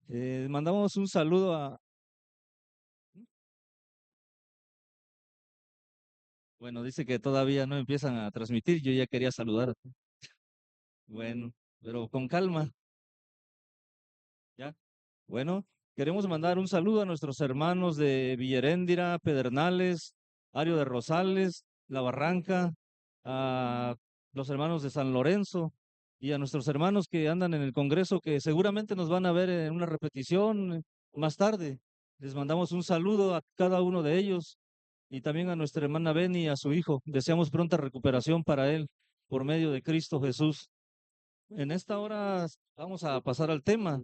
Mandamos un saludo a, bueno, dice que todavía no empiezan a transmitir, yo ya quería saludar. Bueno, pero con calma, ¿ya? Bueno, queremos mandar un saludo a nuestros hermanos de Villaheréndira, Pedernales, Ario de Rosales, La Barranca, a los hermanos de San Lorenzo y a nuestros hermanos que andan en el Congreso, que seguramente nos van a ver en una repetición más tarde. Les mandamos un saludo a cada uno de ellos y también a nuestra hermana Beni y a su hijo. Deseamos pronta recuperación para él por medio de Cristo Jesús. En esta hora vamos a pasar al tema.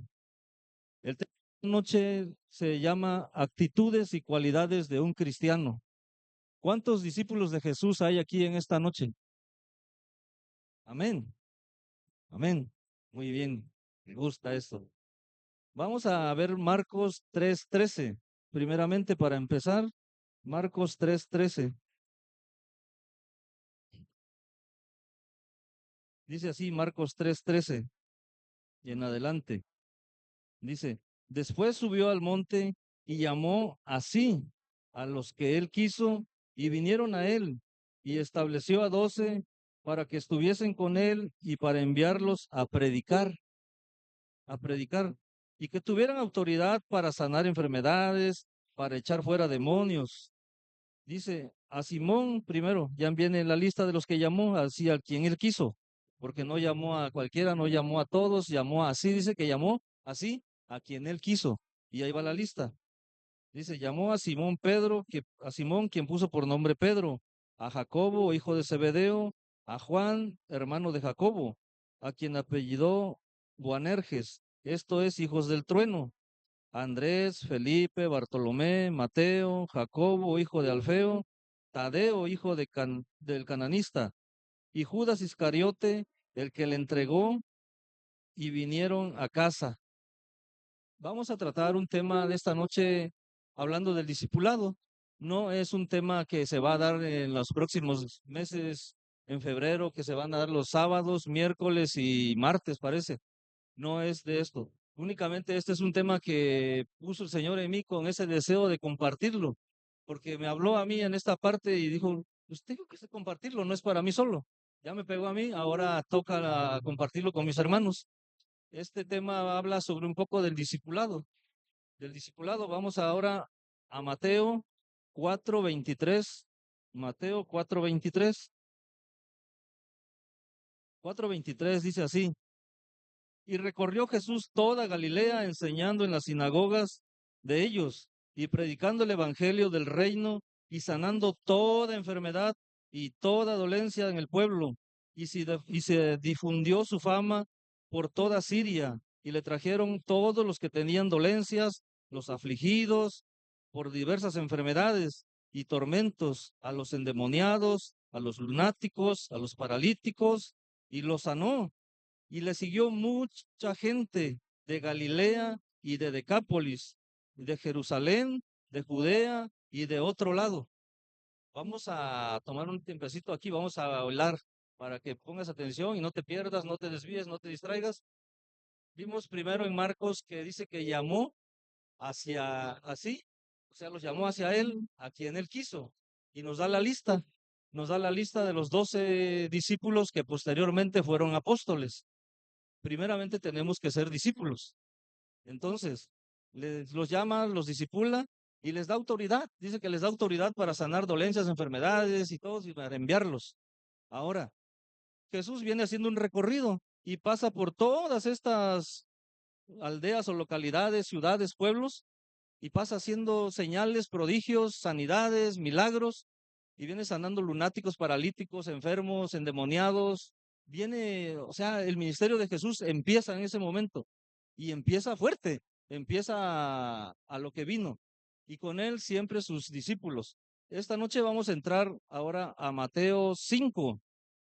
El tema de esta noche se llama Actitudes y cualidades de un cristiano. ¿Cuántos discípulos de Jesús hay aquí en esta noche? Amén, amén. Muy bien, me gusta esto. Vamos a ver Marcos 3:13. Primeramente, para empezar, Marcos 3:13. Dice así, Marcos 3:13 y en adelante. Dice, después subió al monte y llamó así a los que él quiso y vinieron a él y estableció a 12 para que estuviesen con él y para enviarlos a predicar y que tuvieran autoridad para sanar enfermedades, para echar fuera demonios. Dice a Simón primero, ya viene la lista de los que llamó, así a quien él quiso, porque no llamó a cualquiera, no llamó a todos, llamó así, dice que llamó así a quien él quiso. Y ahí va la lista. Dice, llamó a Simón Pedro, a Simón quien puso por nombre Pedro, a Jacobo, hijo de Zebedeo, a Juan, hermano de Jacobo, a quien apellidó Boanerges, esto es, hijos del trueno, Andrés, Felipe, Bartolomé, Mateo, Jacobo, hijo de Alfeo, Tadeo, hijo del cananista, y Judas Iscariote, el que le entregó, y vinieron a casa. Vamos a tratar un tema de esta noche hablando del discipulado. No es un tema que se va a dar en los próximos meses, en febrero, que se van a dar los sábados, miércoles y martes, parece. No es de esto. Únicamente este es un tema que puso el Señor en mí con ese deseo de compartirlo, porque me habló a mí en esta parte y dijo, pues tengo que compartirlo, no es para mí solo. Ya me pegó a mí, ahora toca compartirlo con mis hermanos. Este tema habla sobre un poco del discipulado. Del discipulado vamos ahora a Mateo 4:23. Mateo 4:23. 4:23 dice así. Y recorrió Jesús toda Galilea, enseñando en las sinagogas de ellos y predicando el evangelio del reino y sanando toda enfermedad y toda dolencia en el pueblo. Y se difundió su fama por toda Siria y le trajeron todos los que tenían dolencias, los afligidos por diversas enfermedades y tormentos, a los endemoniados, a los lunáticos, a los paralíticos, y los sanó y le siguió mucha gente de Galilea y de Decápolis, de Jerusalén, de Judea y de otro lado. Vamos a tomar un tiempecito aquí, vamos a hablar para que pongas atención y no te pierdas, no te desvíes, no te distraigas. Vimos primero en Marcos que dice que llamó hacia así, o sea, los llamó hacia él, a quien él quiso, y nos da la lista. Nos da la lista de los 12 discípulos que posteriormente fueron apóstoles. Primeramente tenemos que ser discípulos. Entonces, los llama, los disipula y les da autoridad. Dice que les da autoridad para sanar dolencias, enfermedades y todos y para enviarlos. Ahora, Jesús viene haciendo un recorrido y pasa por todas estas aldeas o localidades, ciudades, pueblos, y pasa haciendo señales, prodigios, sanidades, milagros, y viene sanando lunáticos, paralíticos, enfermos, endemoniados. Viene, o sea, el ministerio de Jesús empieza en ese momento y empieza fuerte, empieza a lo que vino, y con él siempre sus discípulos. Esta noche vamos a entrar ahora a Mateo 5,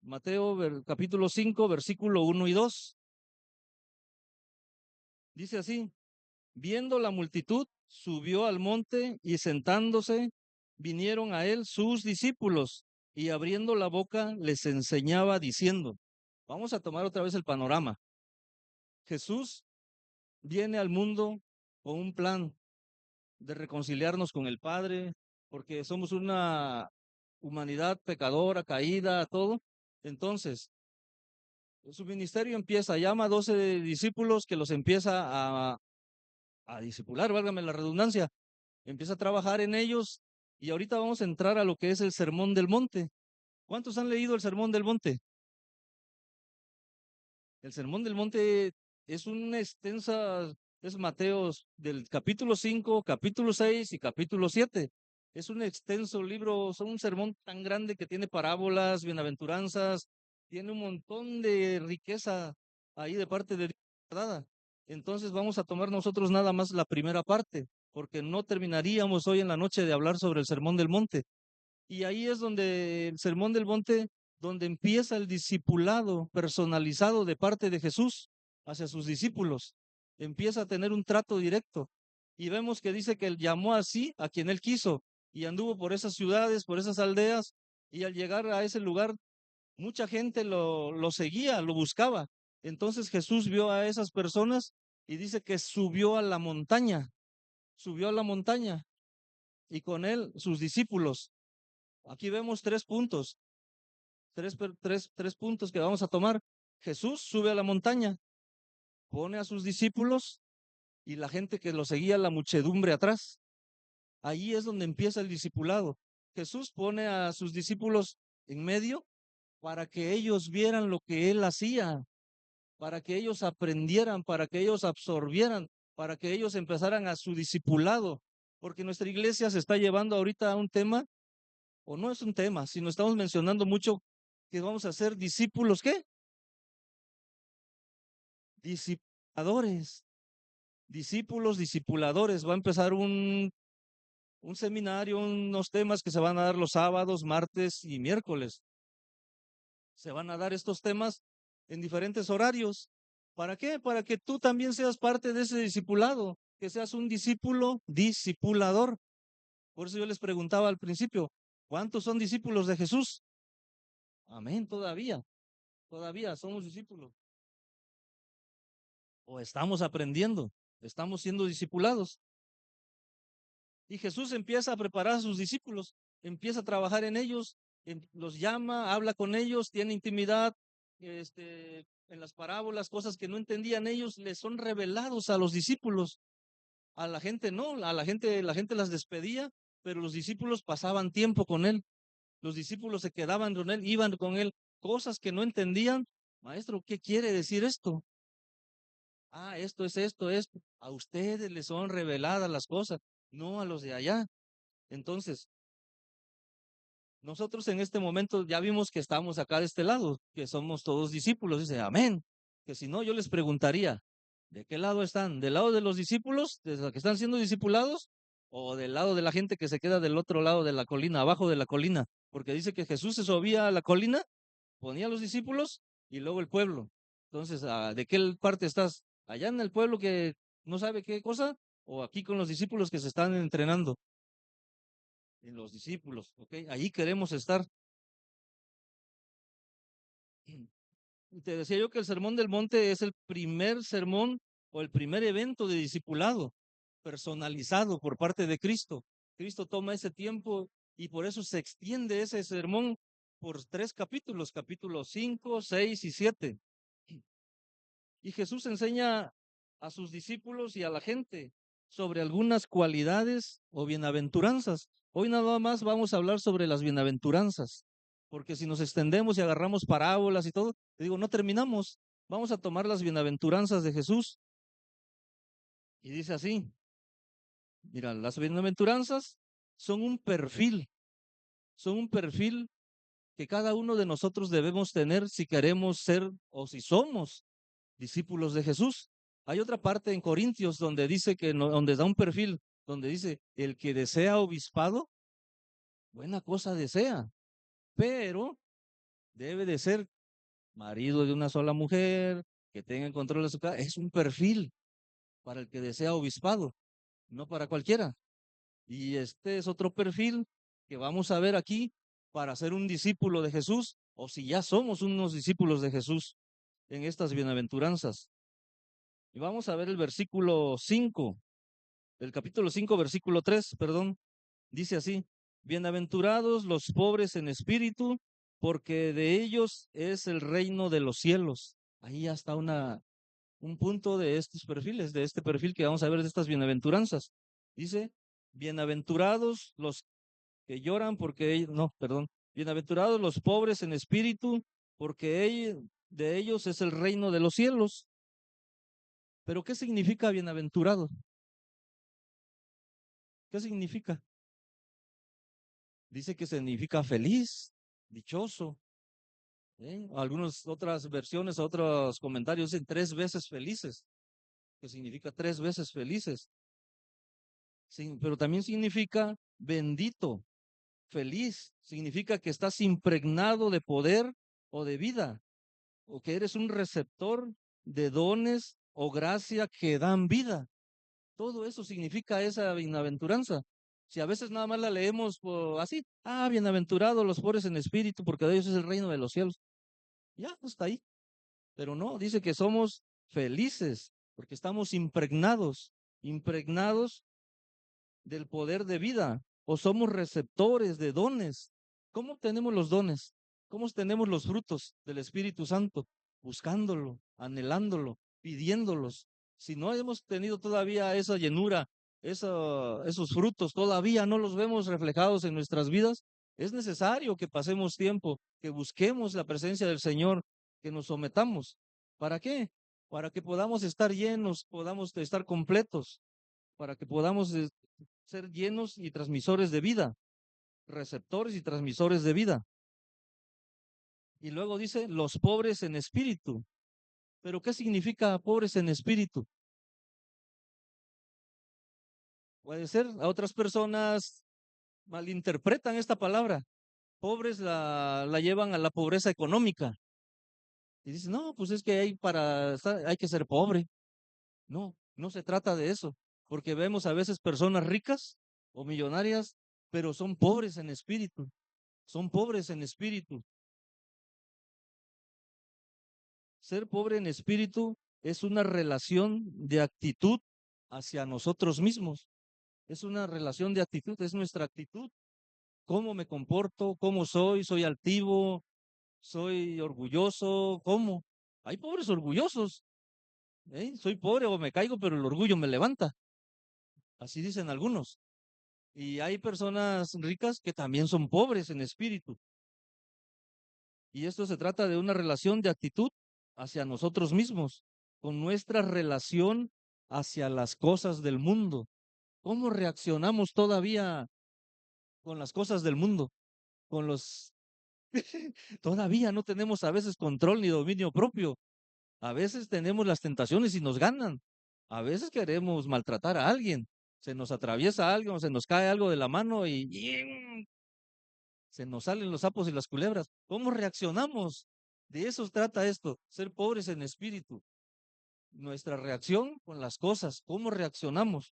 Mateo capítulo 5, versículo 1 y 2. Dice así. Viendo la multitud, subió al monte y sentándose, vinieron a él sus discípulos y abriendo la boca les enseñaba diciendo, vamos a tomar otra vez el panorama. Jesús viene al mundo con un plan de reconciliarnos con el Padre, porque somos una humanidad pecadora, caída, todo. Entonces, su ministerio empieza, llama a 12 discípulos que los empieza a discipular, válgame la redundancia, empieza a trabajar en ellos y ahorita vamos a entrar a lo que es el Sermón del Monte. ¿Cuántos han leído el Sermón del Monte? El Sermón del Monte es una extensa, es Mateos del capítulo 5, capítulo 6 y capítulo 7. Es un extenso libro, son un sermón tan grande que tiene parábolas, bienaventuranzas, tiene un montón de riqueza ahí de parte de Dios dada. Entonces vamos a tomar nosotros nada más la primera parte, porque no terminaríamos hoy en la noche de hablar sobre el Sermón del Monte. Y ahí es donde el Sermón del Monte, donde empieza el discipulado personalizado de parte de Jesús hacia sus discípulos. Empieza a tener un trato directo. Y vemos que dice que él llamó así a quien él quiso y anduvo por esas ciudades, por esas aldeas, y al llegar a ese lugar, mucha gente lo seguía, lo buscaba. Entonces Jesús vio a esas personas y dice que subió a la montaña y con él sus discípulos. Aquí vemos tres puntos, tres puntos que vamos a tomar. Jesús sube a la montaña, pone a sus discípulos y la gente que lo seguía, la muchedumbre atrás. Ahí es donde empieza el discipulado. Jesús pone a sus discípulos en medio para que ellos vieran lo que él hacía, para que ellos aprendieran, para que ellos absorbieran, para que ellos empezaran a su discipulado. Porque nuestra iglesia se está llevando ahorita a un tema, o no es un tema, sino estamos mencionando mucho que vamos a ser discípulos, ¿qué? Discipuladores, discípulos, discipuladores. Va a empezar un seminario, unos temas que se van a dar los sábados, martes y miércoles. Se van a dar estos temas en diferentes horarios. ¿Para qué? Para que tú también seas parte de ese discipulado, que seas un discípulo discipulador. Por eso yo les preguntaba al principio, ¿cuántos son discípulos de Jesús? Amén, todavía somos discípulos. O estamos aprendiendo, estamos siendo discipulados. Y Jesús empieza a preparar a sus discípulos, empieza a trabajar en ellos, los llama, habla con ellos, tiene intimidad, en las parábolas, cosas que no entendían ellos, les son revelados a los discípulos. A la gente no, la gente las despedía, pero los discípulos pasaban tiempo con él. Los discípulos se quedaban con él, iban con él, cosas que no entendían. Maestro, ¿qué quiere decir esto? Ah, esto es esto, esto. A ustedes les son reveladas las cosas, no a los de allá. Entonces, nosotros en este momento ya vimos que estamos acá de este lado, que somos todos discípulos. Dice, amén. Que si no, yo les preguntaría, ¿de qué lado están? ¿Del lado de los discípulos, de los que están siendo discipulados? ¿O del lado de la gente que se queda del otro lado de la colina, abajo de la colina? Porque dice que Jesús se subía a la colina, ponía a los discípulos y luego el pueblo. Entonces, ¿de qué parte estás? ¿Allá en el pueblo que no sabe qué cosa? ¿O aquí con los discípulos que se están entrenando? En los discípulos, ¿ok? Ahí queremos estar. Y te decía yo que el Sermón del Monte es el primer sermón o el primer evento de discipulado personalizado por parte de Cristo. Cristo toma ese tiempo y por eso se extiende ese sermón por tres capítulos, capítulos 5, 6 y 7. Y Jesús enseña a sus discípulos y a la gente sobre algunas cualidades o bienaventuranzas. Hoy nada más vamos a hablar sobre las bienaventuranzas, porque si nos extendemos y agarramos parábolas y todo, te digo, no terminamos. Vamos a tomar las bienaventuranzas de Jesús. Y dice así, mira, las bienaventuranzas son son un perfil que cada uno de nosotros debemos tener si queremos ser o si somos discípulos de Jesús. Hay otra parte en Corintios donde dice que donde da un perfil, donde dice, el que desea obispado, buena cosa desea, pero debe de ser marido de una sola mujer, que tenga control de su casa. Es un perfil para el que desea obispado, no para cualquiera. Y este es otro perfil que vamos a ver aquí para ser un discípulo de Jesús, o si ya somos unos discípulos de Jesús en estas bienaventuranzas. Y vamos a ver el versículo 5, el capítulo 5, versículo 3, perdón. Dice así: bienaventurados los pobres en espíritu, porque de ellos es el reino de los cielos. Ahí ya está un punto de estos perfiles, de este perfil que vamos a ver de estas bienaventuranzas. Dice, bienaventurados los que lloran porque ellos, no, perdón, bienaventurados los pobres en espíritu, porque de ellos es el reino de los cielos. Pero ¿qué significa bienaventurado? ¿Qué significa? Dice que significa feliz, dichoso. Algunas otras versiones, otros comentarios dicen 3 veces felices, que significa 3 veces felices. Sí, pero también significa bendito, feliz. Significa que estás impregnado de poder o de vida, o que eres un receptor de dones o gracia que dan vida. Todo eso significa esa bienaventuranza. Si a veces nada más la leemos así, bienaventurados los pobres en espíritu, porque de ellos es el reino de los cielos. Ya, está ahí. Pero no, dice que somos felices, porque estamos impregnados del poder de vida, o somos receptores de dones. ¿Cómo obtenemos los dones? ¿Cómo obtenemos los frutos del Espíritu Santo? Buscándolo, anhelándolo, pidiéndolos. Si no hemos tenido todavía esa llenura, esos frutos, todavía no los vemos reflejados en nuestras vidas, es necesario que pasemos tiempo, que busquemos la presencia del Señor, que nos sometamos. ¿Para qué? Para que podamos estar llenos, podamos estar completos, para que podamos ser llenos y transmisores de vida, receptores y transmisores de vida. Y luego dice, los pobres en espíritu. ¿Pero qué significa pobres en espíritu? Puede ser, a otras personas malinterpretan esta palabra. Pobres la llevan a la pobreza económica. Y dicen, no, pues es que hay que ser pobre. No, no se trata de eso. Porque vemos a veces personas ricas o millonarias, pero son pobres en espíritu. Son pobres en espíritu. Ser pobre en espíritu es una relación de actitud hacia nosotros mismos. Es una relación de actitud, es nuestra actitud. ¿Cómo me comporto? ¿Cómo soy? ¿Soy altivo? ¿Soy orgulloso? ¿Cómo? Hay pobres orgullosos. Soy pobre o me caigo, pero el orgullo me levanta. Así dicen algunos. Y hay personas ricas que también son pobres en espíritu. Y esto se trata de una relación de actitud hacia nosotros mismos, con nuestra relación hacia las cosas del mundo. ¿Cómo reaccionamos todavía con las cosas del mundo? Con los... Todavía no tenemos a veces control ni dominio propio. A veces tenemos las tentaciones y nos ganan. A veces queremos maltratar a alguien. Se nos atraviesa algo, se nos cae algo de la mano y se nos salen los sapos y las culebras. ¿Cómo reaccionamos? De eso trata esto, ser pobres en espíritu. Nuestra reacción con las cosas, ¿cómo reaccionamos?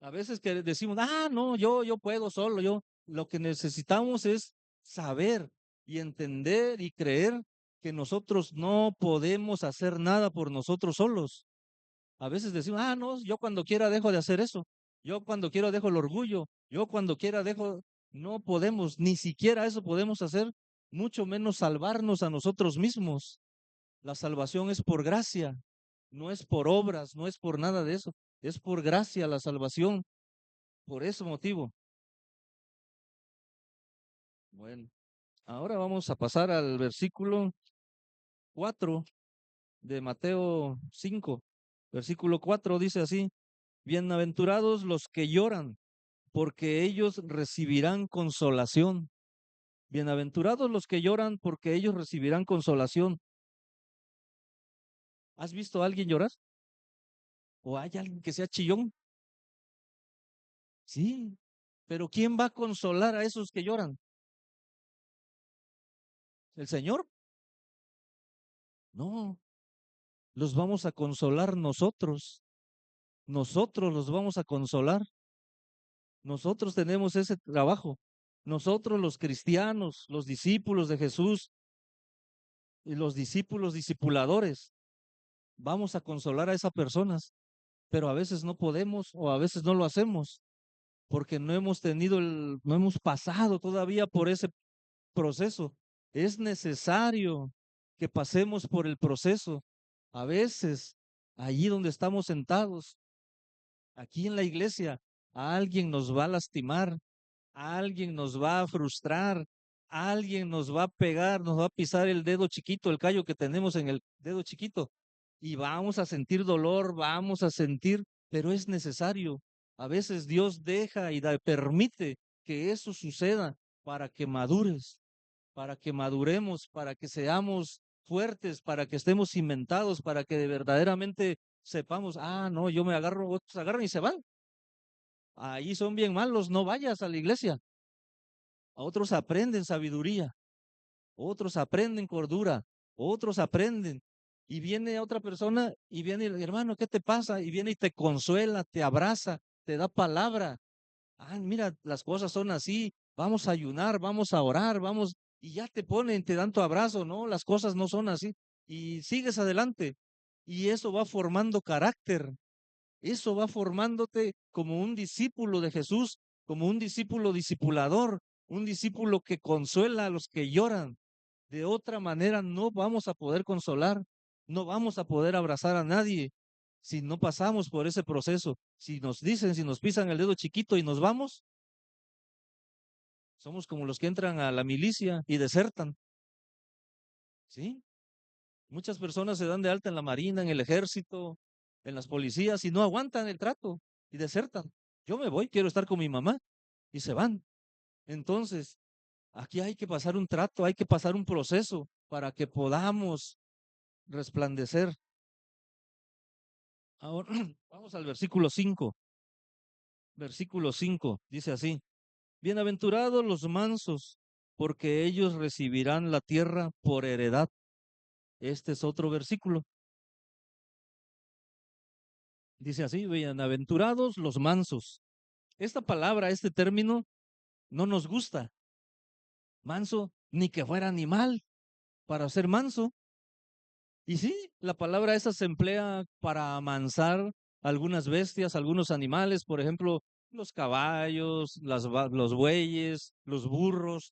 A veces que decimos, no, yo puedo solo, yo. Lo que necesitamos es saber y entender y creer que nosotros no podemos hacer nada por nosotros solos. A veces decimos, no, yo cuando quiera dejo de hacer eso. Yo cuando quiero dejo el orgullo. Yo cuando quiera dejo. No podemos, ni siquiera eso podemos hacer, mucho menos salvarnos a nosotros mismos. La salvación es por gracia, no es por obras, no es por nada de eso. Es por gracia la salvación, por ese motivo. Bueno, ahora vamos a pasar al versículo 4 de Mateo 5. Versículo 4 dice así: bienaventurados los que lloran, porque ellos recibirán consolación. Bienaventurados los que lloran, porque ellos recibirán consolación. ¿Has visto a alguien llorar? ¿O hay alguien que sea chillón? Sí, pero ¿quién va a consolar a esos que lloran? ¿El Señor? No, los vamos a consolar nosotros. Nosotros los vamos a consolar. Nosotros tenemos ese trabajo. Nosotros los cristianos, los discípulos de Jesús y los discípulos discipuladores. vamos a consolar a esas personas, pero a veces no podemos o a veces no lo hacemos porque no hemos no hemos pasado todavía por ese proceso. Es necesario que pasemos por el proceso. A veces, allí donde estamos sentados, aquí en la iglesia, alguien nos va a lastimar, alguien nos va a frustrar, alguien nos va a pegar, nos va a pisar el dedo chiquito, el callo que tenemos en el dedo chiquito, y vamos a sentir dolor, vamos a sentir, pero es necesario. A veces Dios deja y permite que eso suceda para que madures, para que maduremos, para que seamos fuertes, para que estemos cimentados, para que verdaderamente sepamos, ah, no, yo me agarro, otros agarran y se van. Ahí son bien malos, no vayas a la iglesia. A otros aprenden sabiduría, otros aprenden cordura, otros aprenden. Y viene otra persona y viene, hermano, ¿qué te pasa? Y viene y te consuela, te abraza, te da palabra. Ah, mira, las cosas son así, vamos a ayunar, vamos a orar, vamos, y ya te ponen, te dan tu abrazo, no, las cosas no son así. Y sigues adelante. Y eso va formando carácter, eso va formándote como un discípulo de Jesús, como un discípulo discipulador, un discípulo que consuela a los que lloran. De otra manera no vamos a poder consolar, no vamos a poder abrazar a nadie si no pasamos por ese proceso. Si nos dicen, si nos pisan el dedo chiquito y nos vamos, somos como los que entran a la milicia y desertan, ¿sí? Muchas personas se dan de alta en la marina, en el ejército, en las policías y no aguantan el trato y desertan. Yo me voy, quiero estar con mi mamá y se van. Entonces, aquí hay que pasar un trato, hay que pasar un proceso para que podamos resplandecer. Ahora, vamos al versículo 5. Versículo 5 dice así: Bienaventurados los mansos, porque ellos recibirán la tierra por heredad. Este es otro versículo. Dice así: Bienaventurados los mansos. Esta palabra, este término, no nos gusta. Manso, ni que fuera animal para ser manso. Y sí, la palabra esa se emplea para amansar algunas bestias, algunos animales, por ejemplo, los caballos, los bueyes, los burros,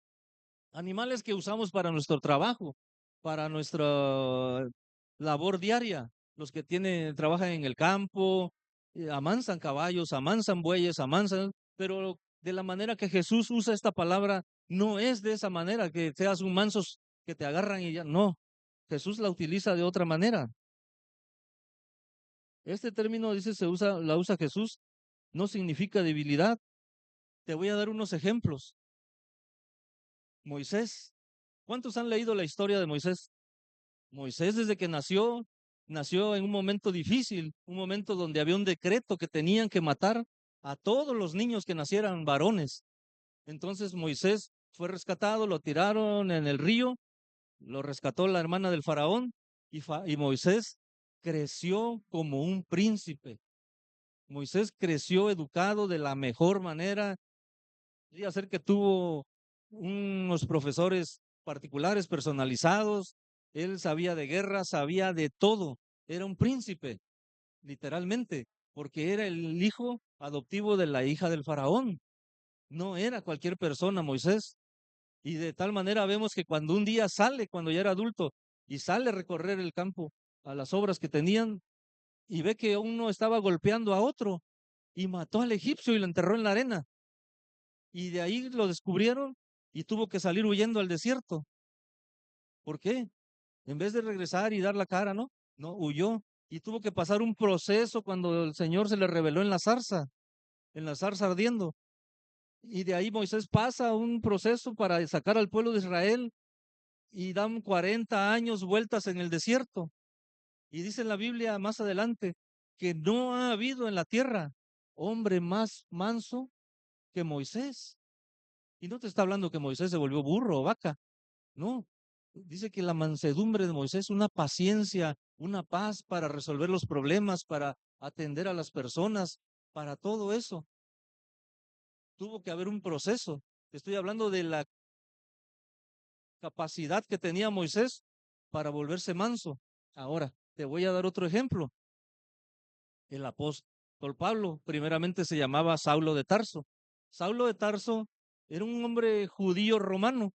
animales que usamos para nuestro trabajo, para nuestra labor diaria. Los que trabajan en el campo, amansan caballos, amansan bueyes, amansan, pero de la manera que Jesús usa esta palabra, no es de esa manera, que seas un manso que te agarran y ya, no. Jesús la utiliza de otra manera. Este término dice la usa Jesús, no significa debilidad. Te voy a dar unos ejemplos. Moisés. ¿Cuántos han leído la historia de Moisés? Moisés desde que nació en un momento difícil, un momento donde había un decreto que tenían que matar a todos los niños que nacieran varones. Entonces Moisés fue rescatado, lo tiraron en el río, lo rescató la hermana del faraón y Moisés creció como un príncipe. Moisés creció educado de la mejor manera. Podría ser que tuvo unos profesores particulares, personalizados. Él sabía de guerra, sabía de todo. Era un príncipe, literalmente, porque era el hijo adoptivo de la hija del faraón. No era cualquier persona, Moisés. Y de tal manera vemos que cuando un día sale, cuando ya era adulto, y sale a recorrer el campo a las obras que tenían, y ve que uno estaba golpeando a otro, y mató al egipcio y lo enterró en la arena. Y de ahí lo descubrieron y tuvo que salir huyendo al desierto. ¿Por qué? En vez de regresar y dar la cara, ¿no? No, huyó y tuvo que pasar un proceso cuando el Señor se le reveló en la zarza ardiendo. Y de ahí Moisés pasa un proceso para sacar al pueblo de Israel y dan 40 años vueltas en el desierto. Y dice en la Biblia más adelante que no ha habido en la tierra hombre más manso que Moisés. Y no te está hablando que Moisés se volvió burro o vaca. No, dice que la mansedumbre de Moisés, una paciencia, una paz para resolver los problemas, para atender a las personas, para todo eso. Tuvo que haber un proceso. Estoy hablando de la capacidad que tenía Moisés para volverse manso. Ahora, Te voy a dar otro ejemplo. El apóstol Pablo, primeramente se llamaba Saulo de Tarso. Saulo de Tarso era un hombre judío romano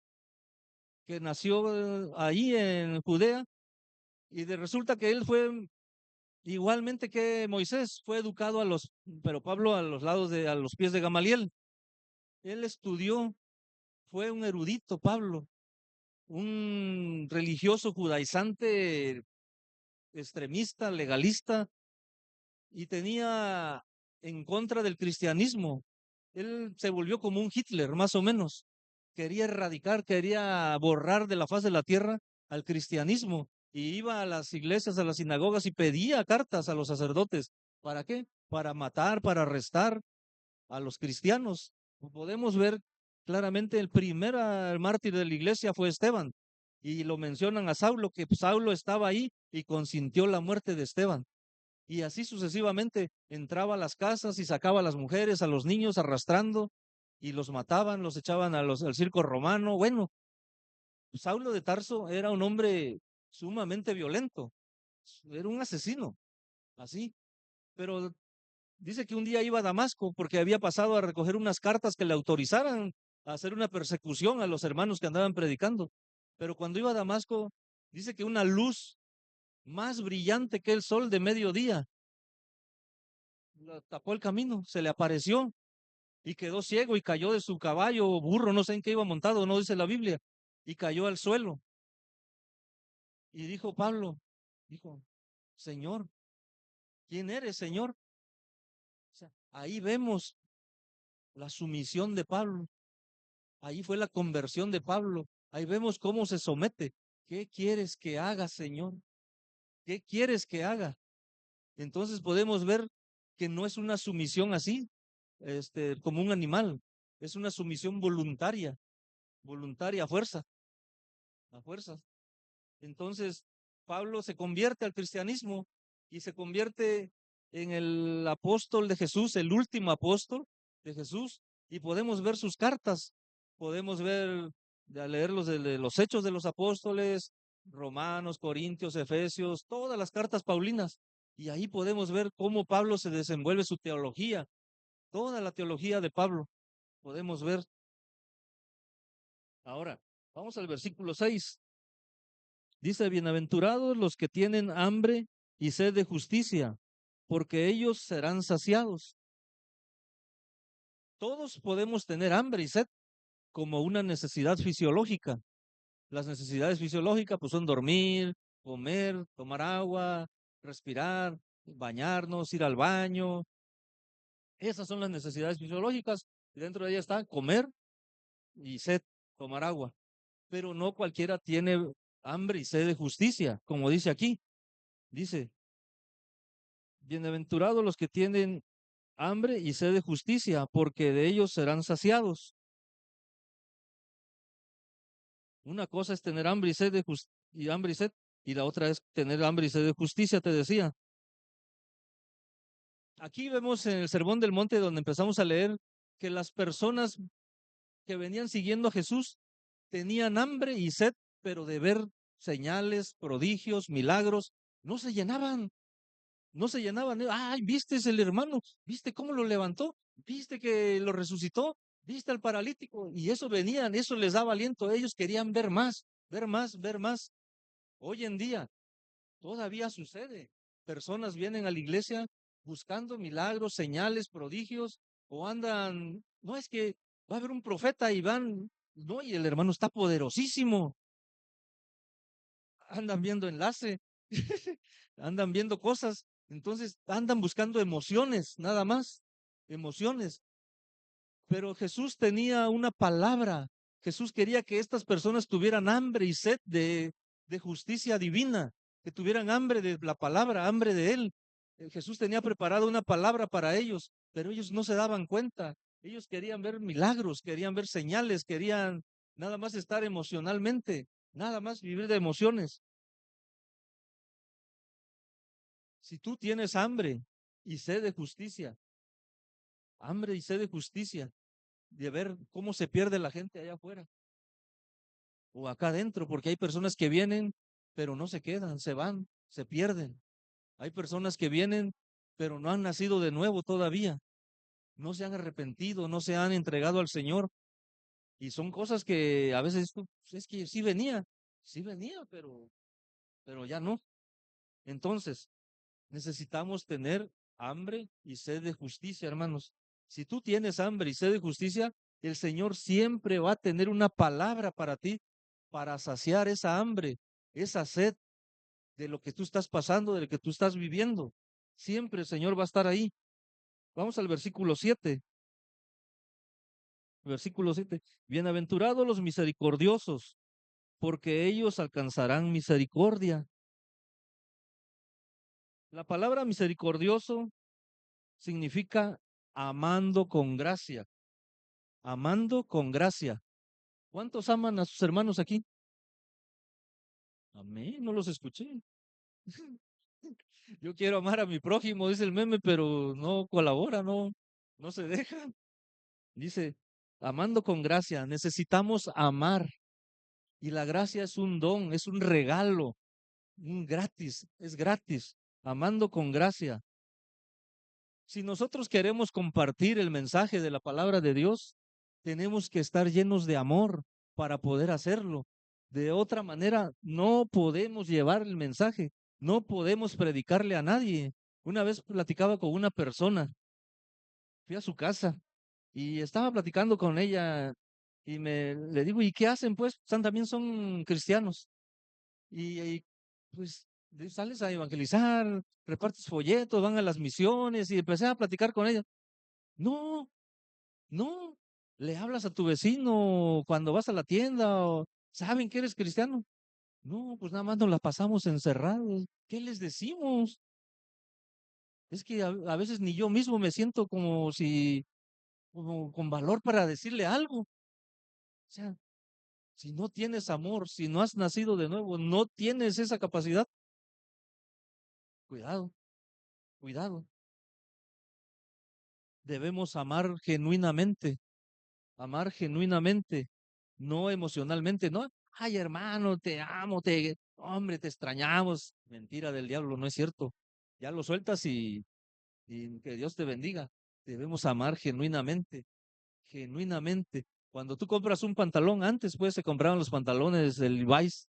que nació ahí en Judea y resulta que él fue igualmente que Moisés, fue educado pero Pablo a los lados a los pies de Gamaliel. Él estudió, fue un erudito Pablo, un religioso judaizante, extremista, legalista, y tenía en contra del cristianismo. Él se volvió como un Hitler, más o menos. Quería erradicar, quería borrar de la faz de la tierra al cristianismo. Y iba a las iglesias, a las sinagogas y pedía cartas a los sacerdotes. ¿Para qué? Para matar, para arrestar a los cristianos. Podemos ver claramente el primer mártir de la iglesia fue Esteban. Y lo mencionan a Saulo, que Saulo estaba ahí y consintió la muerte de Esteban. Y así sucesivamente entraba a las casas y sacaba a las mujeres, a los niños arrastrando y los mataban, los echaban al circo romano. Bueno, Saulo de Tarso era un hombre sumamente violento, era un asesino, así. Pero dice que un día iba a Damasco porque había pasado a recoger unas cartas que le autorizaran a hacer una persecución a los hermanos que andaban predicando. Pero cuando iba a Damasco, dice que una luz más brillante que el sol de mediodía tapó el camino, se le apareció y quedó ciego y cayó de su caballo o burro, no sé en qué iba montado, no dice la Biblia, y cayó al suelo. Y dijo Pablo, dijo, Señor, ¿quién eres, Señor? O sea, ahí vemos la sumisión de Pablo, ahí fue la conversión de Pablo, ahí vemos cómo se somete. ¿Qué quieres que haga, Señor? ¿Qué quieres que haga? Entonces podemos ver que no es una sumisión así, como un animal, es una sumisión voluntaria, voluntaria a fuerzas. Entonces, Pablo se convierte al cristianismo y se convierte en el apóstol de Jesús, el último apóstol de Jesús, y podemos ver sus cartas, podemos ver, leer de los hechos de los apóstoles, Romanos, Corintios, Efesios, todas las cartas paulinas, y ahí podemos ver cómo Pablo se desenvuelve su teología, toda la teología de Pablo, podemos ver. Ahora, vamos al versículo 6. Dice, bienaventurados los que tienen hambre y sed de justicia, porque ellos serán saciados. Todos podemos tener hambre y sed como una necesidad fisiológica. Las necesidades fisiológicas pues son dormir, comer, tomar agua, respirar, bañarnos, ir al baño. Esas son las necesidades fisiológicas. Y dentro de ellas está comer y sed, tomar agua. Pero no cualquiera tiene hambre y sed de justicia, como dice aquí. Dice, bienaventurados los que tienen hambre y sed de justicia, porque de ellos serán saciados. Una cosa es tener hambre y sed y hambre y sed, y la otra es tener hambre y sed de justicia, te decía. Aquí vemos en el Sermón del Monte donde empezamos a leer que las personas que venían siguiendo a Jesús tenían hambre y sed, pero de ver señales, prodigios, milagros, no se llenaban. No se llenaban. Ay, ¿viste el hermano? ¿Viste cómo lo levantó? ¿Viste que lo resucitó? ¿Viste al paralítico? Y eso venían, eso les daba aliento. Ellos querían ver más, ver más, ver más. Hoy en día todavía sucede. Personas vienen a la iglesia buscando milagros, señales, prodigios, o andan, no es que va a haber un profeta y van, no, y el hermano está poderosísimo. Andan viendo enlace, andan viendo cosas, entonces andan buscando emociones, nada más, emociones. Pero Jesús tenía una palabra. Jesús quería que estas personas tuvieran hambre y sed de justicia divina, que tuvieran hambre de la palabra, hambre de Él. Jesús tenía preparado una palabra para ellos, pero ellos no se daban cuenta. Ellos querían ver milagros, querían ver señales, querían nada más estar emocionalmente, nada más vivir de emociones. Si tú tienes y sed de justicia, hambre y sed de justicia, de ver cómo se pierde la gente allá afuera o acá adentro, porque hay personas que vienen, pero no se quedan, se van. se pierden. Hay personas que vienen, pero no han nacido de nuevo todavía. No se han arrepentido, no se han entregado al Señor. Y son cosas que a veces pues, es que sí venía, pero ya no. Entonces, necesitamos tener hambre y sed de justicia, hermanos. Si tú tienes hambre y sed de justicia, el Señor siempre va a tener una palabra para ti, para saciar esa hambre, esa sed de lo que tú estás pasando, de lo que tú estás viviendo. Siempre el Señor va a estar ahí. Vamos al versículo 7. Versículo 7. Bienaventurados los misericordiosos, porque ellos alcanzarán misericordia. La palabra misericordioso significa amando con gracia, amando con gracia. ¿Cuántos aman a sus hermanos aquí? Amén, no los escuché. Yo quiero amar a mi prójimo, dice el meme, pero no colabora, no se deja. Dice, amando con gracia, necesitamos amar. Y la gracia es un don, es un regalo, un gratis, es gratis, amando con gracia. Si nosotros queremos compartir el mensaje de la palabra de Dios, tenemos que estar llenos de amor para poder hacerlo. De otra manera, no podemos llevar el mensaje, no podemos predicarle a nadie. Una vez platicaba con una persona, fui a su casa y estaba platicando con ella y le digo, ¿y qué hacen? Pues también son cristianos. Pues sales a evangelizar, repartes folletos, van a las misiones y empecé a platicar con ella. No, no, le hablas a tu vecino cuando vas a la tienda o saben que eres cristiano. No, pues nada más nos la pasamos encerrados. ¿Qué les decimos? Es que a veces ni yo mismo me siento como si, como con valor para decirle algo. O sea, si no tienes amor, si no has nacido de nuevo, no tienes esa capacidad, cuidado, cuidado. Debemos amar genuinamente, no emocionalmente, no. Ay, hermano, te amo, hombre, te extrañamos. Mentira del diablo, no es cierto. Ya lo sueltas y que Dios te bendiga. Debemos amar genuinamente, genuinamente. Cuando tú compras un pantalón, antes pues se compraban los pantalones del Levi's,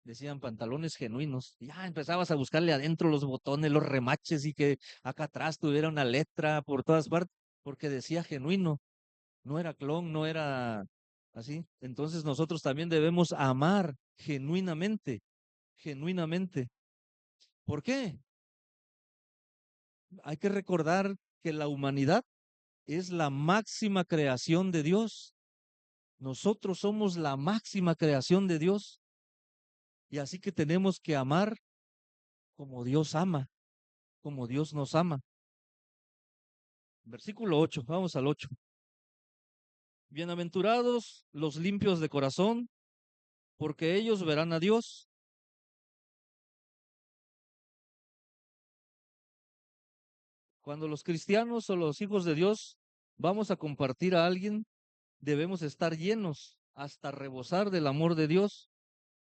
decían pantalones genuinos. Y ya empezabas a buscarle adentro los botones, los remaches y que acá atrás tuviera una letra por todas partes, porque decía genuino, no era clon, no era así. Entonces nosotros también debemos amar genuinamente, genuinamente. ¿Por qué? Hay que recordar que la humanidad es la máxima creación de Dios. Nosotros somos la máxima creación de Dios. Y así que tenemos que amar como Dios ama, como Dios nos ama. Versículo 8, vamos al 8. Bienaventurados los limpios de corazón, porque ellos verán a Dios. Cuando los cristianos o los hijos de Dios vamos a compartir a alguien, debemos estar llenos hasta rebosar del amor de Dios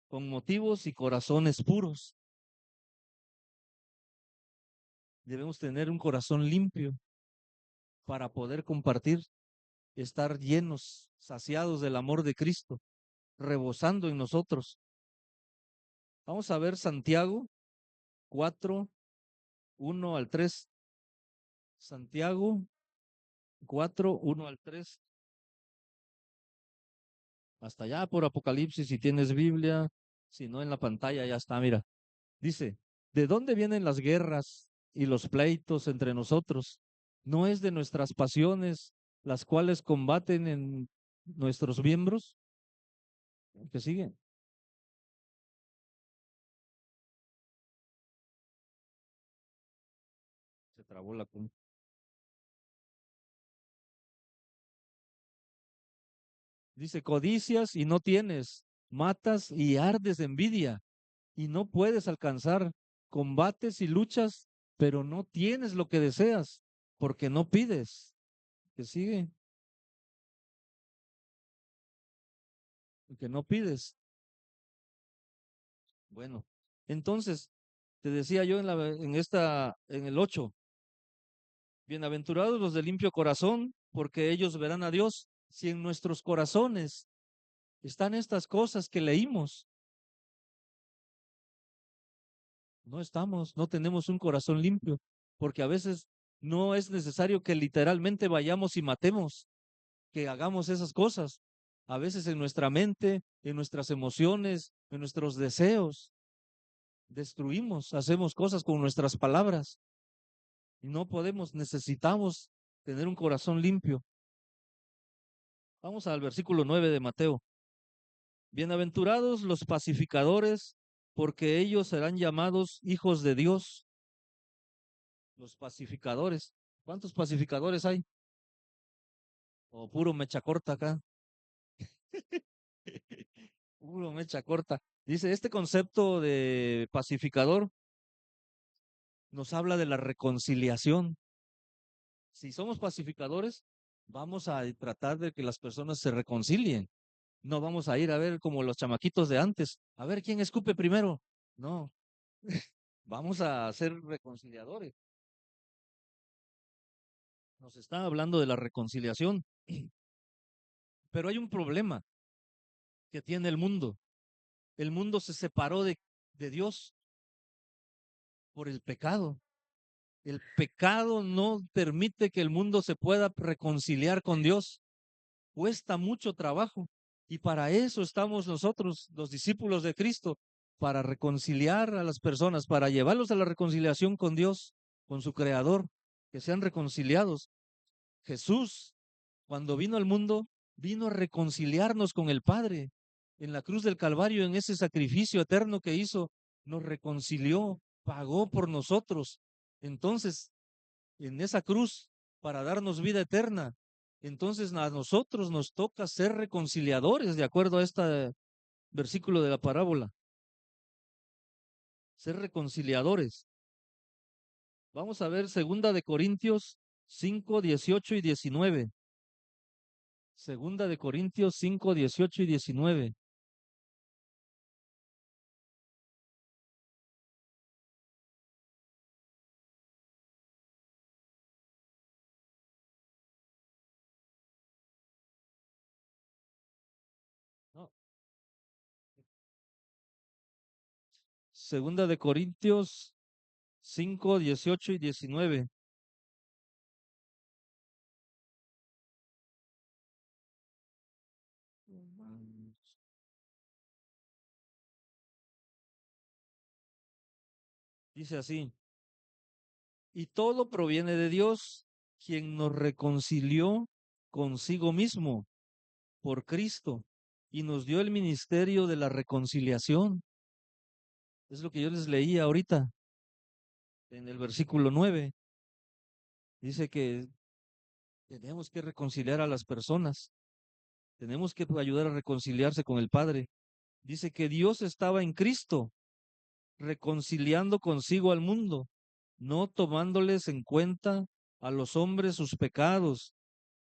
con motivos y corazones puros. Debemos tener un corazón limpio para poder compartir, estar llenos, saciados del amor de Cristo, rebosando en nosotros. Vamos a ver Santiago 4, 1 al 3. Santiago 4, 1 al 3. Hasta allá por Apocalipsis, si tienes Biblia, si no en la pantalla ya está, mira. Dice, ¿de dónde vienen las guerras y los pleitos entre nosotros? ¿No es de nuestras pasiones las cuales combaten en nuestros miembros? ¿Que sigue? Se trabó la punta. Dice, codicias y no tienes, matas y ardes de envidia y no puedes alcanzar, combates y luchas, pero no tienes lo que deseas, porque no pides. ¿Que sigue? Porque no pides. Bueno, entonces Te decía yo en el 8, bienaventurados los de limpio corazón, porque ellos verán a Dios. Si en nuestros corazones están estas cosas que leímos, no tenemos un corazón limpio, porque a veces no es necesario que literalmente vayamos y matemos, que hagamos esas cosas. A veces en nuestra mente, en nuestras emociones, en nuestros deseos, destruimos, hacemos cosas con nuestras palabras y no podemos, necesitamos tener un corazón limpio. Vamos al versículo 9 de Mateo. Bienaventurados los pacificadores, porque ellos serán llamados hijos de Dios. Los pacificadores. ¿Cuántos pacificadores hay? O puro mecha corta acá. Puro mecha corta. Dice, este concepto de pacificador nos habla de la reconciliación. Si somos pacificadores, vamos a tratar de que las personas se reconcilien. No vamos a ir a ver como los chamaquitos de antes, a ver quién escupe primero. No, vamos a ser reconciliadores. Nos está hablando de la reconciliación, pero hay un problema que tiene el mundo. El mundo se separó de Dios por el pecado. El pecado no permite que el mundo se pueda reconciliar con Dios. Cuesta mucho trabajo. Y para eso estamos nosotros, los discípulos de Cristo, para reconciliar a las personas, para llevarlos a la reconciliación con Dios, con su Creador, que sean reconciliados. Jesús, cuando vino al mundo, vino a reconciliarnos con el Padre. En la cruz del Calvario, en ese sacrificio eterno que hizo, nos reconcilió, pagó por nosotros. Entonces, en esa cruz, para darnos vida eterna, entonces a nosotros nos toca ser reconciliadores, de acuerdo a este versículo de la parábola. Ser reconciliadores. Vamos a ver segunda de Corintios 5, 18 y 19. Segunda de Corintios 5, 18 y 19. No, segunda de Corintios 5, 18 y 19. Dice así, y todo proviene de Dios, quien nos reconcilió consigo mismo por Cristo y nos dio el ministerio de la reconciliación. Es lo que yo les leía ahorita en el versículo 9. Dice que tenemos que reconciliar a las personas, tenemos que ayudar a reconciliarse con el Padre. Dice que Dios estaba en Cristo, reconciliando consigo al mundo, no tomándoles en cuenta a los hombres sus pecados,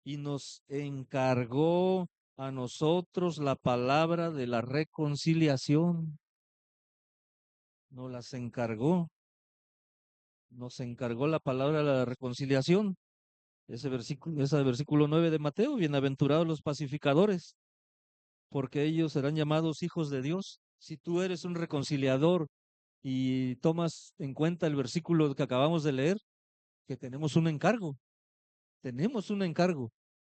y nos encargó a nosotros la palabra de la reconciliación. Nos las encargó, nos encargó la palabra de la reconciliación. Ese versículo 9 de Mateo, bienaventurados los pacificadores, porque ellos serán llamados hijos de Dios. Si tú eres un reconciliador y tomas en cuenta el versículo que acabamos de leer, que tenemos un encargo,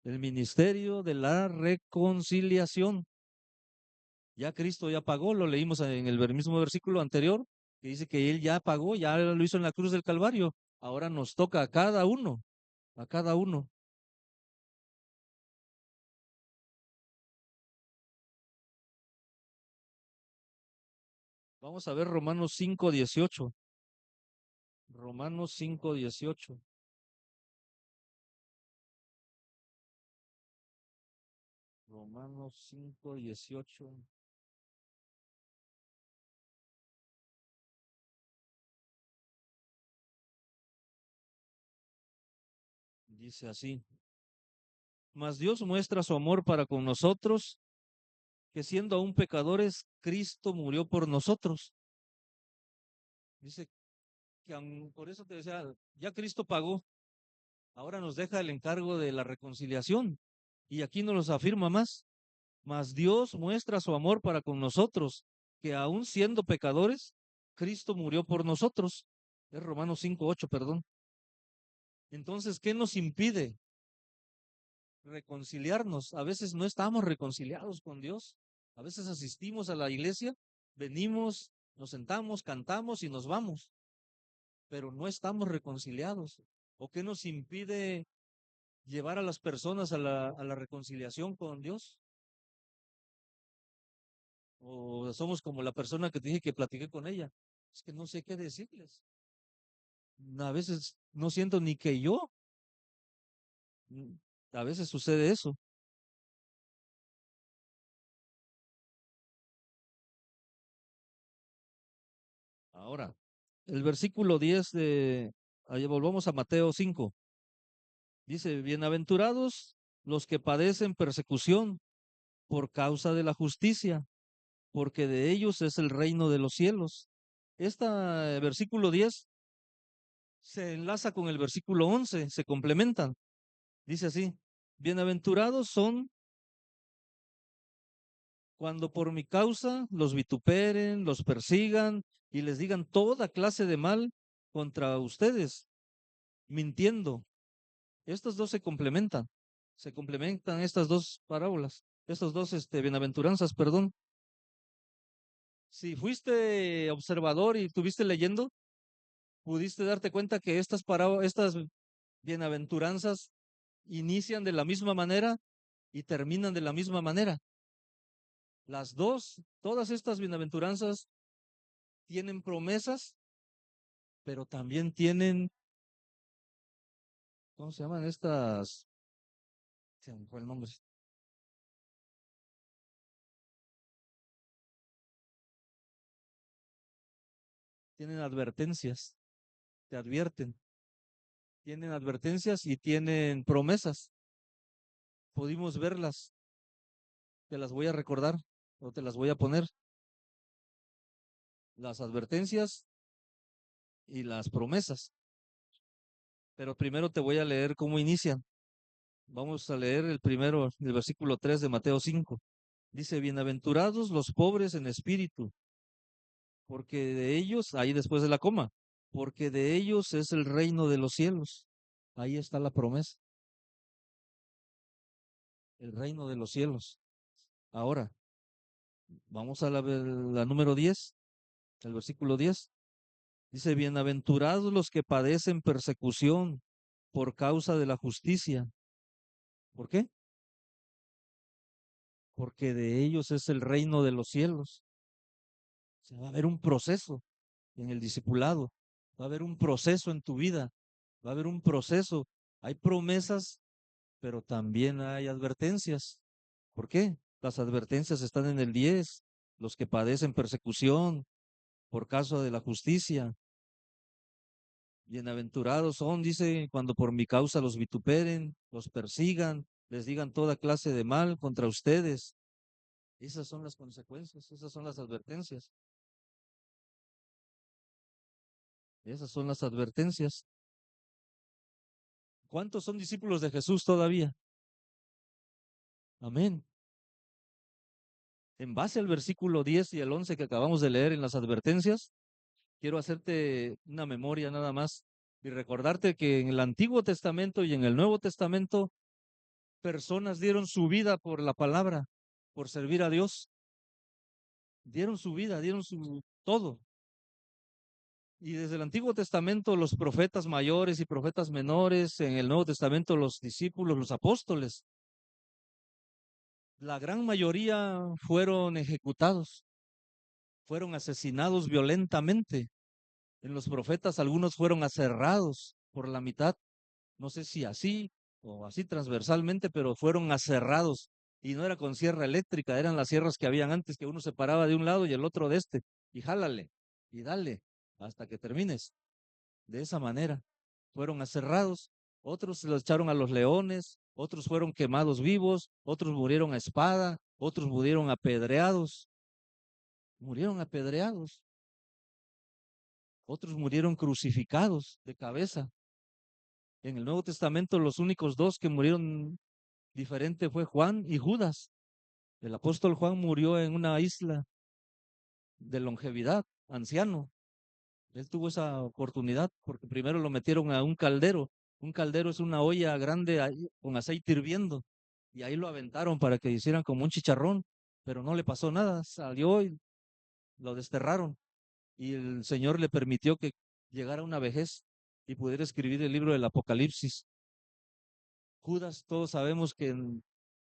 el ministerio de la reconciliación. Ya Cristo ya pagó, lo leímos en el mismo versículo anterior, que dice que Él ya pagó, ya lo hizo en la cruz del Calvario. Ahora nos toca a cada uno, a cada uno. Vamos a ver Romanos 5:18. Romanos 5:18. Romanos 5:18. Dice así. Mas Dios muestra su amor para con nosotros, que siendo aún pecadores, Cristo murió por nosotros. Dice que por eso te decía, ya Cristo pagó, ahora nos deja el encargo de la reconciliación. Y aquí nos los afirma más. Mas Dios muestra su amor para con nosotros, que aun siendo pecadores, Cristo murió por nosotros. Es Romanos 5:8, perdón. Entonces, ¿qué nos impide reconciliarnos? A veces no estamos reconciliados con Dios. A veces asistimos a la iglesia, venimos, nos sentamos, cantamos y nos vamos, pero no estamos reconciliados. ¿O qué nos impide llevar a las personas a la reconciliación con Dios? O somos como la persona que te dije que platiqué con ella. Es que no sé qué decirles. A veces no siento ni que yo. Mm, A veces sucede eso. Ahora, el versículo 10 de, ahí volvamos a Mateo 5. Dice, bienaventurados los que padecen persecución por causa de la justicia, porque de ellos es el reino de los cielos. Este versículo 10 se enlaza con el versículo 11, se complementan. Dice así, bienaventurados son cuando por mi causa los vituperen, los persigan y les digan toda clase de mal contra ustedes, mintiendo. Estos dos se complementan estas dos parábolas, estas dos bienaventuranzas, perdón. Si fuiste observador y estuviste leyendo, pudiste darte cuenta que estas bienaventuranzas inician de la misma manera y terminan de la misma manera. Las dos, todas estas bienaventuranzas tienen promesas, pero también tienen, ¿cómo se llaman estas? Se me fue el nombre. Tienen advertencias, te advierten. Tienen advertencias y tienen promesas. Pudimos verlas, te las voy a recordar o te las voy a poner. Las advertencias y las promesas. Pero primero te voy a leer cómo inician. Vamos a leer el primero, el versículo 3 de Mateo 5. Dice, bienaventurados los pobres en espíritu, porque de ellos, ahí después de la coma, porque de ellos es el reino de los cielos. Ahí está la promesa, el reino de los cielos. Ahora, vamos a la número 10, el versículo 10. Dice, bienaventurados los que padecen persecución por causa de la justicia. ¿Por qué? Porque de ellos es el reino de los cielos. Se va a haber un proceso en el discipulado, va a haber un proceso en tu vida, va a haber un proceso. Hay promesas, pero también hay advertencias. ¿Por qué? Las advertencias están en el 10, los que padecen persecución por causa de la justicia. Bienaventurados son, dice, cuando por mi causa los vituperen, los persigan, les digan toda clase de mal contra ustedes. Esas son las consecuencias, esas son las advertencias, esas son las advertencias. ¿Cuántos son discípulos de Jesús todavía? Amén. En base al versículo 10 y el 11 que acabamos de leer en las advertencias, quiero hacerte una memoria nada más y recordarte que en el Antiguo Testamento y en el Nuevo Testamento, personas dieron su vida por la palabra, por servir a Dios. Dieron su vida, dieron su todo. Y desde el Antiguo Testamento los profetas mayores y profetas menores, en el Nuevo Testamento los discípulos, los apóstoles, la gran mayoría fueron ejecutados, fueron asesinados violentamente. En los profetas algunos fueron aserrados por la mitad, no sé si así o así transversalmente, pero fueron aserrados. Y no era con sierra eléctrica, eran las sierras que habían antes, que uno se paraba de un lado y el otro de este, y jálale, y dale, hasta que termines. De esa manera, fueron aserrados, otros se los echaron a los leones, otros fueron quemados vivos, otros murieron a espada, otros murieron apedreados. otros murieron crucificados de cabeza. En el Nuevo Testamento los únicos dos que murieron diferente fue Juan y Judas. El apóstol Juan murió en una isla de longevidad, anciano. Él tuvo esa oportunidad porque primero lo metieron a un caldero. Un caldero es una olla grande con aceite hirviendo y ahí lo aventaron para que hicieran como un chicharrón, pero no le pasó nada. Salió y lo desterraron y el Señor le permitió que llegara a una vejez y pudiera escribir el libro del Apocalipsis. Judas, todos sabemos que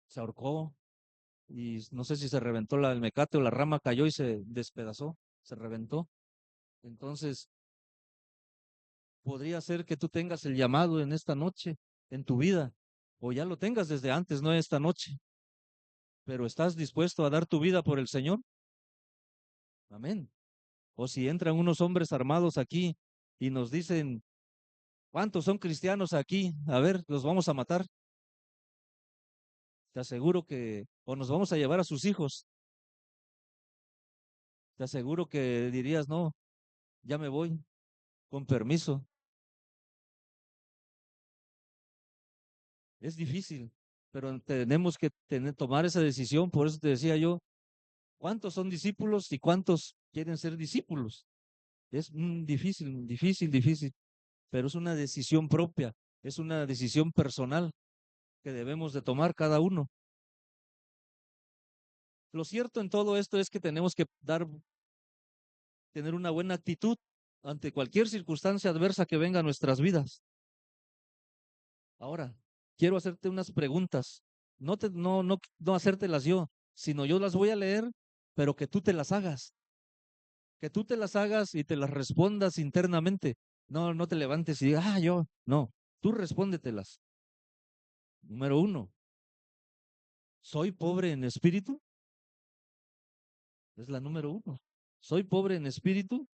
se ahorcó y no sé si se reventó el mecate o la rama cayó y se despedazó, se reventó. Entonces, podría ser que tú tengas el llamado en esta noche, en tu vida, o ya lo tengas desde antes, no esta noche, pero estás dispuesto a dar tu vida por el Señor. Amén. O si entran unos hombres armados aquí y nos dicen, ¿cuántos son cristianos aquí? A ver, los vamos a matar. Te aseguro que, o nos vamos a llevar a sus hijos. Te aseguro que dirías, no, ya me voy, con permiso. Es difícil, pero tenemos que tomar esa decisión. Por eso te decía yo, ¿cuántos son discípulos y cuántos quieren ser discípulos? Es difícil, difícil, difícil, pero es una decisión propia, es una decisión personal que debemos de tomar cada uno. Lo cierto en todo esto es que tenemos que tener una buena actitud ante cualquier circunstancia adversa que venga a nuestras vidas. Ahora, quiero hacerte unas preguntas. No hacértelas yo, sino yo las voy a leer, pero que tú te las hagas. Que tú te las hagas y te las respondas internamente. No, no te levantes y digas, yo. No, tú respóndetelas. Número 1, ¿soy pobre en espíritu? Es la número 1. ¿Soy pobre en espíritu?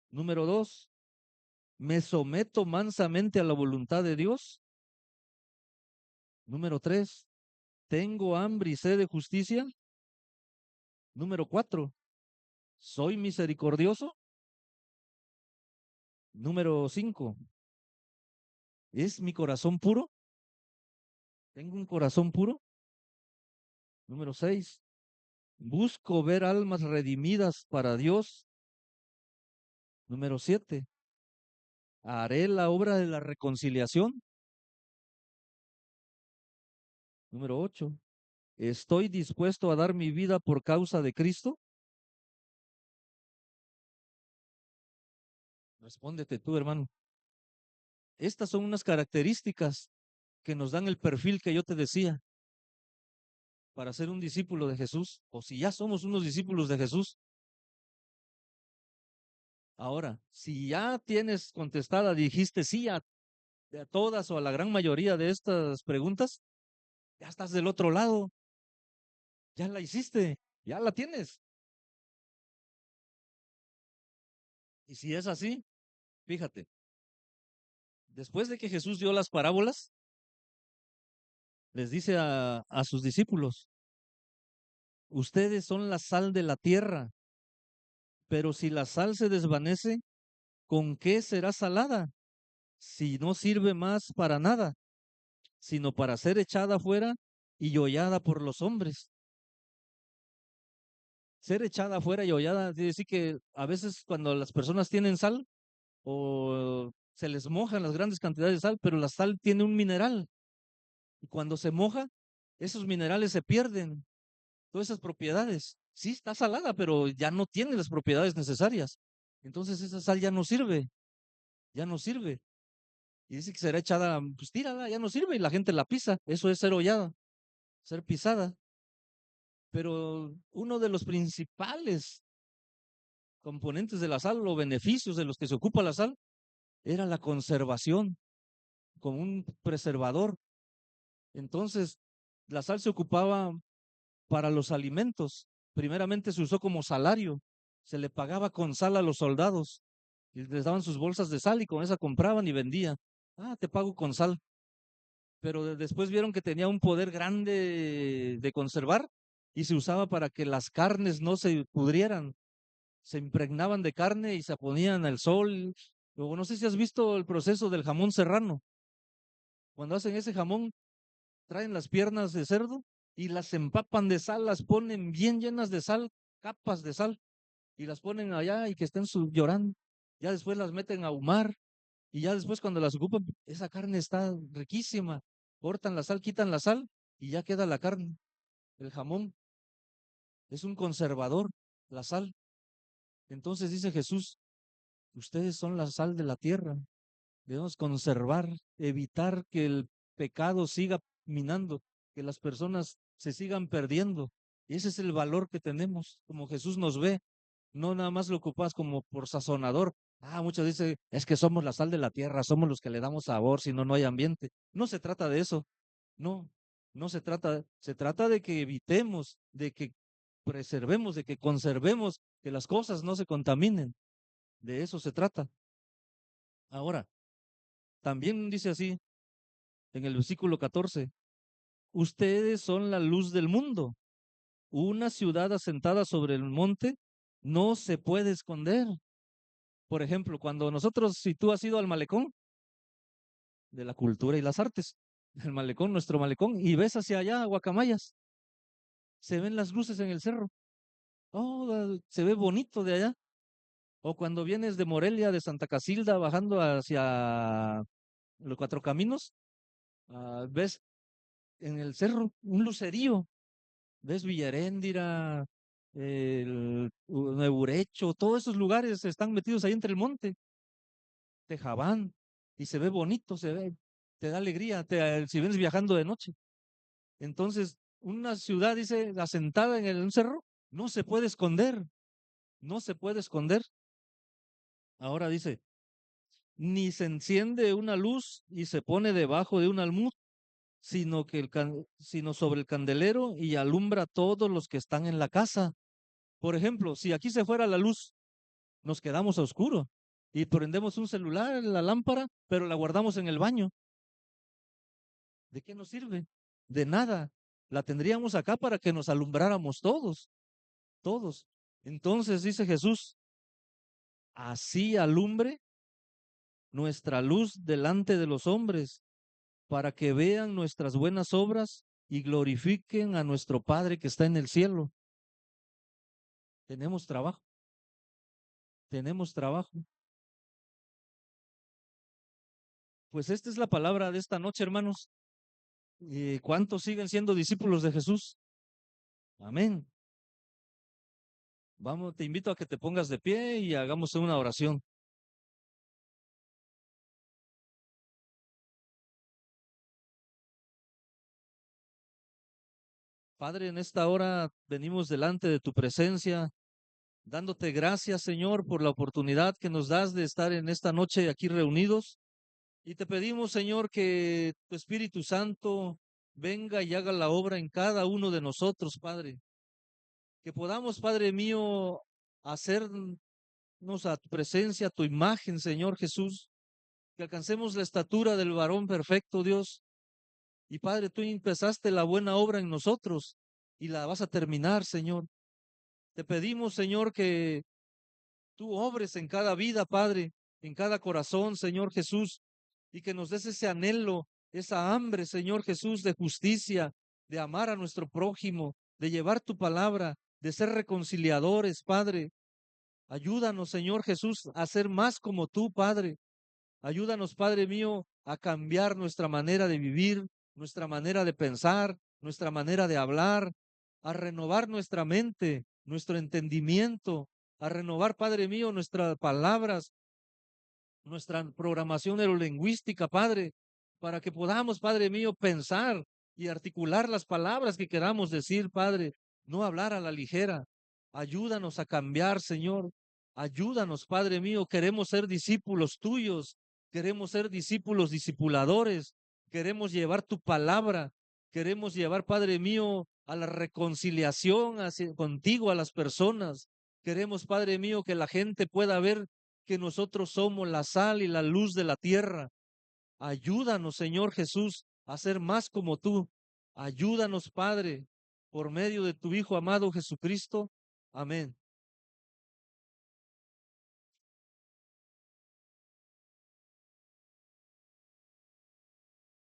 Número 2, ¿me someto mansamente a la voluntad de Dios? Número 3, ¿tengo hambre y sed de justicia? Número 4, ¿soy misericordioso? Número 5, ¿es mi corazón puro? ¿Tengo un corazón puro? Número 6, ¿busco ver almas redimidas para Dios? Número 7, ¿haré la obra de la reconciliación? Número 8, ¿estoy dispuesto a dar mi vida por causa de Cristo? Respóndete tú, hermano. Estas son unas características que nos dan el perfil que yo te decía para ser un discípulo de Jesús, o si ya somos unos discípulos de Jesús. Ahora, si ya tienes contestada, dijiste sí a todas o a la gran mayoría de estas preguntas, ya estás del otro lado, ya la hiciste, ya la tienes. Y si es así, fíjate, después de que Jesús dio las parábolas, les dice a sus discípulos, ustedes son la sal de la tierra, pero si la sal se desvanece, ¿con qué será salada? Si no sirve más para nada, sino para ser echada afuera y hollada por los hombres. Ser echada afuera y hollada quiere decir que a veces cuando las personas tienen sal o se les mojan las grandes cantidades de sal, pero la sal tiene un mineral y cuando se moja, esos minerales se pierden, todas esas propiedades. Sí, está salada, pero ya no tiene las propiedades necesarias. Entonces esa sal ya no sirve, ya no sirve. Y dice que será echada, pues tírala, ya no sirve y la gente la pisa. Eso es ser hollada, ser pisada. Pero uno de los principales componentes de la sal o beneficios de los que se ocupa la sal era la conservación como un preservador. Entonces, la sal se ocupaba para los alimentos. Primeramente se usó como salario. Se le pagaba con sal a los soldados y les daban sus bolsas de sal y con esa compraban y vendían. Te pago con sal. Pero después vieron que tenía un poder grande de conservar y se usaba para que las carnes no se pudrieran. se impregnaban de carne y se ponían al sol. Luego, no sé si has visto el proceso del jamón serrano. Cuando hacen ese jamón, traen las piernas de cerdo y las empapan de sal, las ponen bien llenas de sal, capas de sal, y las ponen allá y que estén llorando. Ya después las meten a ahumar y ya después cuando las ocupan, esa carne está riquísima. Cortan la sal, quitan la sal y ya queda la carne. El jamón es un conservador, la sal. Entonces dice Jesús, ustedes son la sal de la tierra. Debemos conservar, evitar que el pecado siga minando, que las personas se sigan perdiendo. Y ese es el valor que tenemos, como Jesús nos ve. No nada más lo ocupas como por sazonador. Muchos dicen, es que somos la sal de la tierra, somos los que le damos sabor, si no, no hay ambiente. No se trata de eso. No, no se trata de que evitemos, de que preservemos, de que conservemos, que las cosas no se contaminen. De eso se trata. Ahora, también dice así en el versículo 14, ustedes son la luz del mundo. Una ciudad asentada sobre el monte no se puede esconder. Por ejemplo, cuando nosotros, si tú has ido al malecón de la cultura y las artes, el malecón, nuestro malecón, y ves hacia allá Guacamayas, se ven las luces en el cerro. Oh, se ve bonito de allá. O cuando vienes de Morelia, de Santa Casilda, bajando hacia los Cuatro Caminos, ves en el cerro un lucerío. Ves Villaréndira, Neurecho, todos esos lugares están metidos ahí entre el monte, Tejabán, y se ve bonito, te da alegría, si vienes viajando de noche. Entonces, una ciudad, dice, asentada en un cerro, no se puede esconder, no se puede esconder. Ahora dice, ni se enciende una luz y se pone debajo de un almud, sino sobre el candelero y alumbra a todos los que están en la casa. Por ejemplo, si aquí se fuera la luz, nos quedamos a oscuro y prendemos un celular, la lámpara, pero la guardamos en el baño. ¿De qué nos sirve? De nada. La tendríamos acá para que nos alumbráramos todos, todos. Entonces dice Jesús, así alumbre nuestra luz delante de los hombres, para que vean nuestras buenas obras y glorifiquen a nuestro Padre que está en el cielo. Tenemos trabajo, tenemos trabajo. Pues esta es la palabra de esta noche, hermanos. ¿Cuántos siguen siendo discípulos de Jesús? Amén. Vamos, te invito a que te pongas de pie y hagamos una oración. Padre, en esta hora venimos delante de tu presencia, dándote gracias, Señor, por la oportunidad que nos das de estar en esta noche aquí reunidos. Y te pedimos, Señor, que tu Espíritu Santo venga y haga la obra en cada uno de nosotros, Padre. Que podamos, Padre mío, hacernos a tu presencia, a tu imagen, Señor Jesús. Que alcancemos la estatura del varón perfecto, Dios. Y Padre, tú empezaste la buena obra en nosotros y la vas a terminar, Señor. Te pedimos, Señor, que tú obres en cada vida, Padre, en cada corazón, Señor Jesús, y que nos des ese anhelo, esa hambre, Señor Jesús, de justicia, de amar a nuestro prójimo, de llevar tu palabra, de ser reconciliadores, Padre. Ayúdanos, Señor Jesús, a ser más como tú, Padre. Ayúdanos, Padre mío, a cambiar nuestra manera de vivir, nuestra manera de pensar, nuestra manera de hablar, a renovar nuestra mente, nuestro entendimiento, a renovar, Padre mío, nuestras palabras, nuestra programación neurolingüística, Padre, para que podamos, Padre mío, pensar y articular las palabras que queramos decir, Padre, no hablar a la ligera. Ayúdanos a cambiar, Señor. Ayúdanos, Padre mío, queremos ser discípulos tuyos, queremos ser discípulos discipuladores, queremos llevar tu palabra, queremos llevar, Padre mío, a la reconciliación contigo a las personas. Queremos, Padre mío, que la gente pueda ver que nosotros somos la sal y la luz de la tierra. Ayúdanos, Señor Jesús, a ser más como tú. Ayúdanos, Padre, por medio de tu Hijo amado Jesucristo. Amén.